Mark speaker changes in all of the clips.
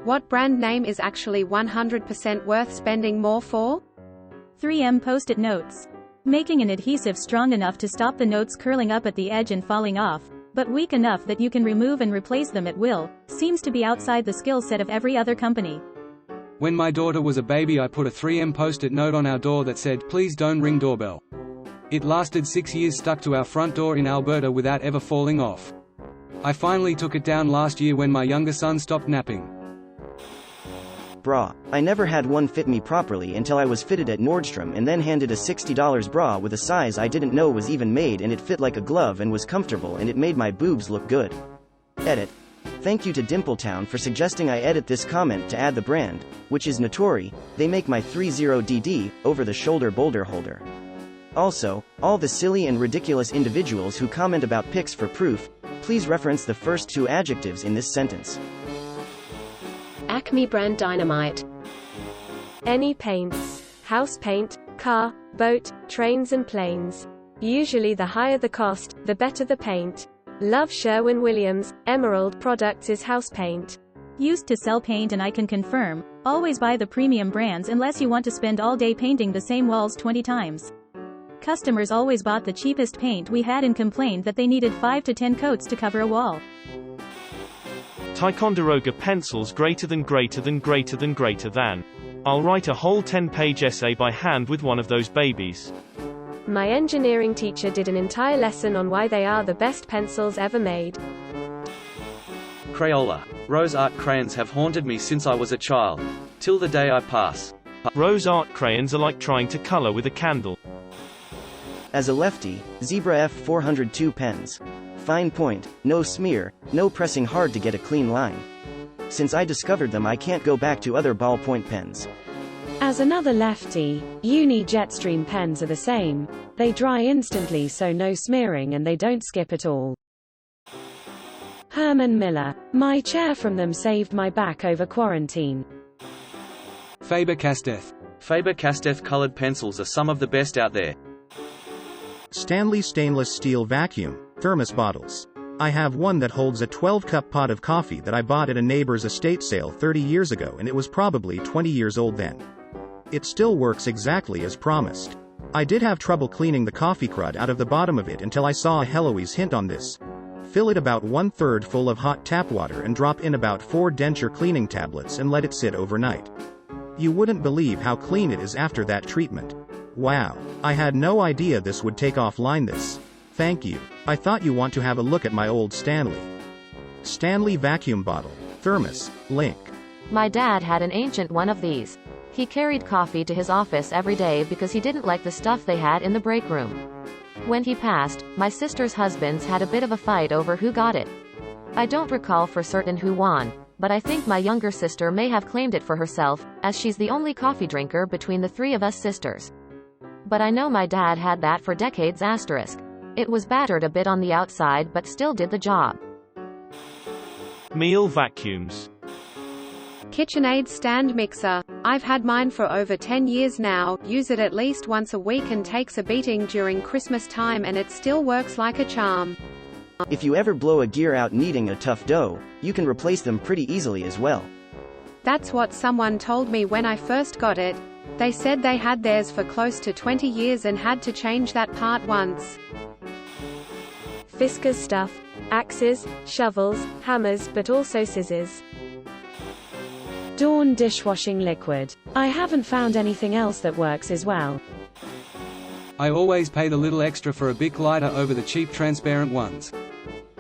Speaker 1: What brand name is actually 100% worth spending more for?
Speaker 2: 3M Post-it notes. Making an adhesive strong enough to stop the notes curling up at the edge and falling off, but weak enough that you can remove and replace them at will, seems to be outside the skill set of every other company.
Speaker 3: When my daughter was a baby, I put a 3M Post-it note on our door that said, "Please don't ring doorbell." It lasted 6 years stuck to our front door in Alberta without ever falling off. I finally took it down last year when my younger son stopped napping.
Speaker 4: Bra. I never had one fit me properly until I was fitted at Nordstrom and then handed a $60 bra with a size I didn't know was even made, and it fit like a glove and was comfortable, and it made my boobs look good. Edit. Thank you to Dimpletown for suggesting I edit this comment to add the brand, which is Notori. They make my 30DD, over-the-shoulder boulder holder. Also, all the silly and ridiculous individuals who comment about pics for proof, please reference the first two adjectives in this sentence.
Speaker 5: Acme brand dynamite. Any paints, house paint, car, boat, trains and planes. Usually the higher the cost, the better the paint. Love Sherwin-Williams, Emerald Products is house paint.
Speaker 2: Used to sell paint, and I can confirm, always buy the premium brands unless you want to spend all day painting the same walls 20 times. Customers always bought the cheapest paint we had and complained that they needed 5 to 10 coats to cover a wall.
Speaker 6: Ticonderoga Pencils greater than. I'll write a whole 10-page essay by hand with one of those babies.
Speaker 5: My engineering teacher did an entire lesson on why they are the best pencils ever made.
Speaker 7: Crayola. Rose art crayons have haunted me since I was a child. Till the day I pass.
Speaker 6: Rose art crayons are like trying to color with a candle.
Speaker 4: As a lefty, Zebra F402 pens. Fine point, no smear, no pressing hard to get a clean line. Since I discovered them, I can't go back to other ballpoint pens.
Speaker 8: As another lefty, Uni Jetstream pens are the same. They dry instantly, so no smearing, and they don't skip at all. Herman Miller. My chair from them saved my back over quarantine.
Speaker 3: Faber-Castell.
Speaker 7: Faber-Castell colored pencils are some of the best out there.
Speaker 9: Stanley stainless steel vacuum thermos bottles. I have one that holds a 12-cup pot of coffee that I bought at a neighbor's estate sale 30 years ago, and it was probably 20 years old then. It still works exactly as promised. I did have trouble cleaning the coffee crud out of the bottom of it until I saw a Heloise hint on this. Fill it about 1/3 full of hot tap water and drop in about 4 denture cleaning tablets and let it sit overnight. You wouldn't believe how clean it is after that treatment. Wow, I had no idea this would take offline this. Thank you. I thought you want to have a look at my old Stanley. Stanley vacuum bottle, thermos, link.
Speaker 10: My dad had an ancient one of these. He carried coffee to his office every day because he didn't like the stuff they had in the break room. When he passed, my sister's husbands had a bit of a fight over who got it. I don't recall for certain who won, but I think my younger sister may have claimed it for herself, as she's the only coffee drinker between the 3 of us sisters. But I know my dad had that for decades *. It was battered a bit on the outside but still did the job.
Speaker 6: Meal vacuums.
Speaker 1: KitchenAid stand mixer. I've had mine for over 10 years now, use it at least once a week and takes a beating during Christmas time, and it still works like a charm.
Speaker 4: If you ever blow a gear out kneading a tough dough, you can replace them pretty easily as well.
Speaker 1: That's what someone told me when I first got it. They said they had theirs for close to 20 years and had to change that part once.
Speaker 5: Fiskars stuff. Axes, shovels, hammers, but also scissors.
Speaker 8: Dawn dishwashing liquid. I haven't found anything else that works as well.
Speaker 3: I always pay the little extra for a Bic lighter over the cheap transparent ones.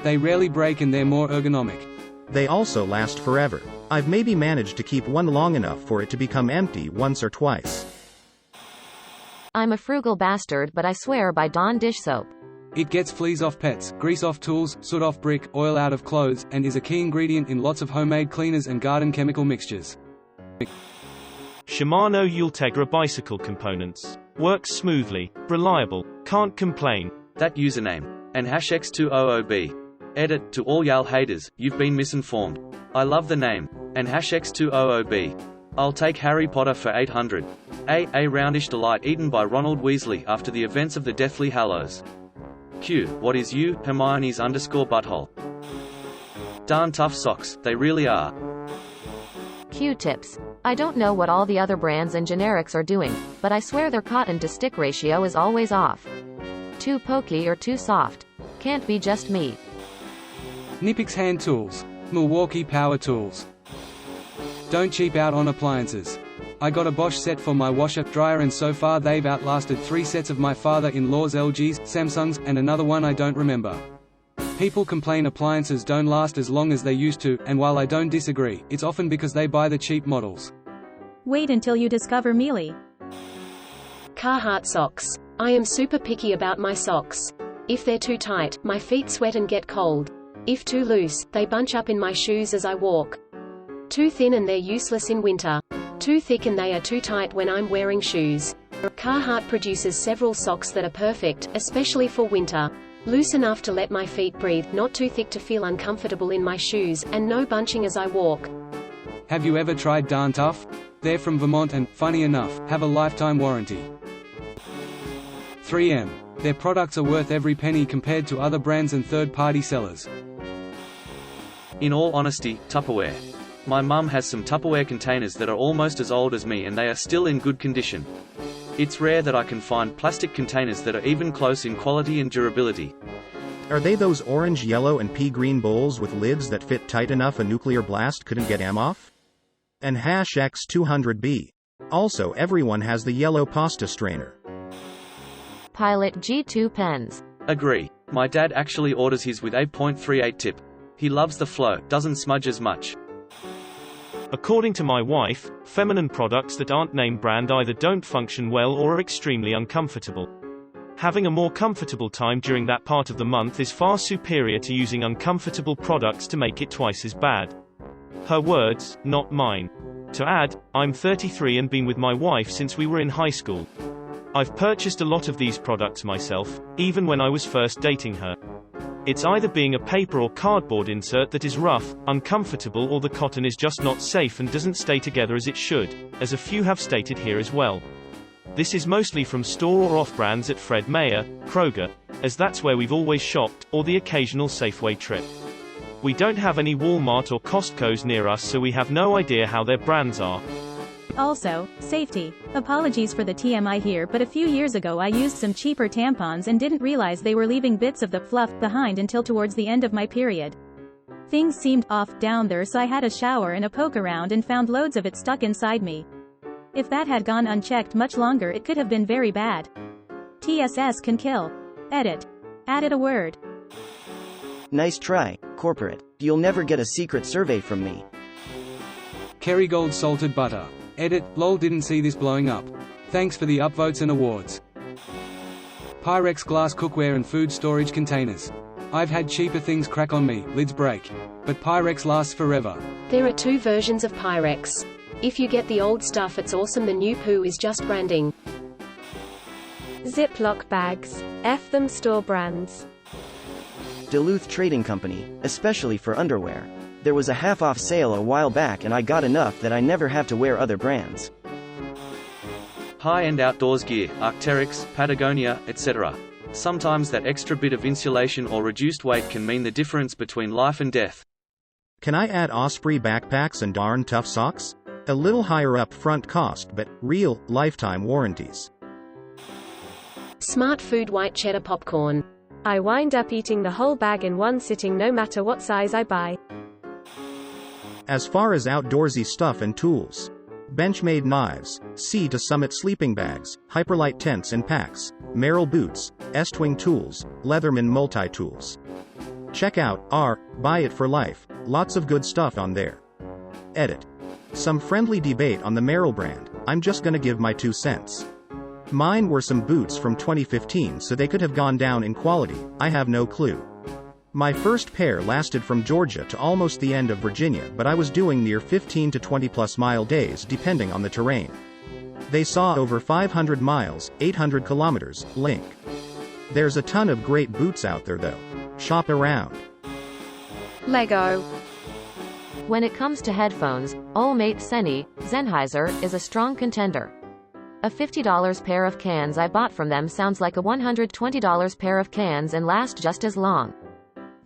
Speaker 3: They rarely break and they're more ergonomic.
Speaker 9: They also last forever. I've maybe managed to keep one long enough for it to become empty once or twice.
Speaker 10: I'm a frugal bastard, but I swear by Dawn dish soap.
Speaker 3: It gets fleas off pets, grease off tools, soot off brick, oil out of clothes, and is a key ingredient in lots of homemade cleaners and garden chemical mixtures.
Speaker 6: Shimano Ultegra bicycle components. Works smoothly, reliable, can't complain.
Speaker 7: That username. And #X200B. Edit, to all y'all haters, you've been misinformed. I love the name. And #X200B. I'll take Harry Potter for 800. A roundish delight eaten by Ronald Weasley after the events of the Deathly Hallows. Q. What is you, Hermione's _butthole? Darn tough socks, they really are.
Speaker 10: Q-tips. I don't know what all the other brands and generics are doing, but I swear their cotton to stick ratio is always off. Too pokey or too soft. Can't be just me.
Speaker 3: Knipex hand tools. Milwaukee power tools. Don't cheap out on appliances. I got a Bosch set for my washer, dryer, and so far they've outlasted 3 sets of my father-in-law's LGs, Samsungs, and another one I don't remember. People complain appliances don't last as long as they used to, and while I don't disagree, it's often because they buy the cheap models.
Speaker 2: Wait until you discover Mealy.
Speaker 5: Carhartt socks. I am super picky about my socks. If they're too tight, my feet sweat and get cold. If too loose, they bunch up in my shoes as I walk. Too thin and they're useless in winter. Too thick and they are too tight when I'm wearing shoes. Carhartt produces several socks that are perfect, especially for winter. Loose enough to let my feet breathe, not too thick to feel uncomfortable in my shoes, and no bunching as I walk.
Speaker 3: Have you ever tried Darn Tough? They're from Vermont and, funny enough, have a lifetime warranty. 3M. Their products are worth every penny compared to other brands and third-party sellers.
Speaker 7: In all honesty, Tupperware. My mum has some Tupperware containers that are almost as old as me and they are still in good condition. It's rare that I can find plastic containers that are even close in quality and durability.
Speaker 9: Are they those orange, yellow, and pea green bowls with lids that fit tight enough a nuclear blast couldn't get them off? And #X200B. Also, everyone has the yellow pasta strainer.
Speaker 10: Pilot G2 pens.
Speaker 7: Agree. My dad actually orders his with 8.38 tip. He loves the flow, doesn't smudge as much.
Speaker 6: According to my wife, feminine products that aren't name brand either don't function well or are extremely uncomfortable. Having a more comfortable time during that part of the month is far superior to using uncomfortable products to make it twice as bad. Her words, not mine. To add, I'm 33 and been with my wife since we were in high school. I've purchased a lot of these products myself, even when I was first dating her. It's either being a paper or cardboard insert that is rough, uncomfortable, or the cotton is just not safe and doesn't stay together as it should, as a few have stated here as well. This is mostly from store or off-brands at Fred Meyer, Kroger, as that's where we've always shopped, or the occasional Safeway trip. We don't have any Walmart or Costco's near us, so we have no idea how their brands are.
Speaker 2: Also, safety. Apologies for the TMI here, but a few years ago I used some cheaper tampons and didn't realize they were leaving bits of the fluff behind until towards the end of my period. Things seemed off down there, so I had a shower and a poke around and found loads of it stuck inside me. If that had gone unchecked much longer, it could have been very bad. TSS can kill. Edit. Added a word.
Speaker 4: Nice try, corporate. You'll never get a secret survey from me.
Speaker 3: Kerrygold salted butter. Edit, lol, didn't see this blowing up. Thanks for the upvotes and awards. Pyrex glass cookware and food storage containers. I've had cheaper things crack on me, lids break. But Pyrex lasts forever.
Speaker 5: There are 2 versions of Pyrex. If you get the old stuff, it's awesome. The new poo is just branding. Ziploc bags. F them store brands.
Speaker 4: Duluth Trading Company, especially for underwear. There was a half-off sale a while back and I got enough that I never have to wear other brands.
Speaker 7: High-end outdoors gear, Arc'teryx, Patagonia, etc. Sometimes that extra bit of insulation or reduced weight can mean the difference between life and death.
Speaker 9: Can I add Osprey backpacks and Darn Tough socks? A little higher up front cost, but real, lifetime warranties.
Speaker 5: Smart Food white cheddar popcorn. I wind up eating the whole bag in one sitting no matter what size I buy.
Speaker 9: As far as outdoorsy stuff and tools. Benchmade knives, C to Summit sleeping bags, Hyperlight tents and packs, Merrill boots, Estwing tools, Leatherman multi-tools. Check out R, buy it for life, lots of good stuff on there. Edit. Some friendly debate on the Merrill brand, I'm just gonna give my 2 cents. Mine were some boots from 2015, so they could have gone down in quality, I have no clue. My first pair lasted from Georgia to almost the end of Virginia, but I was doing near 15 to 20 plus mile days depending on the terrain. They saw over 500 miles, 800 kilometers, link. There's a ton of great boots out there though. Shop around.
Speaker 1: Lego.
Speaker 10: When it comes to headphones, old mate Sennheiser is a strong contender. A $50 pair of cans I bought from them sounds like a $120 pair of cans and last just as long.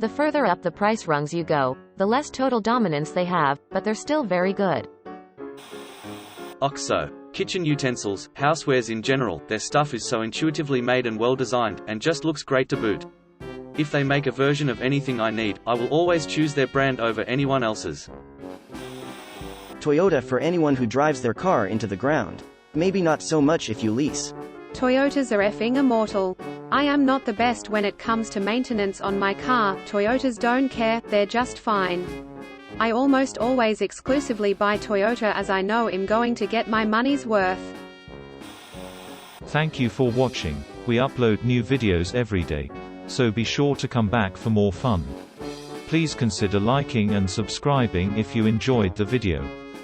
Speaker 10: The further up the price rungs you go, the less total dominance they have, but they're still very good.
Speaker 7: OXO. Kitchen utensils, housewares in general, their stuff is so intuitively made and well designed, and just looks great to boot. If they make a version of anything I need, I will always choose their brand over anyone else's.
Speaker 4: Toyota for anyone who drives their car into the ground. Maybe not so much if you lease.
Speaker 1: Toyotas are effing immortal. I am not the best when it comes to maintenance on my car. Toyotas don't care, they're just fine. I almost always exclusively buy Toyota as I know I'm going to get my money's worth.
Speaker 11: Thank you for watching. We upload new videos every day. So be sure to come back for more fun. Please consider liking and subscribing if you enjoyed the video.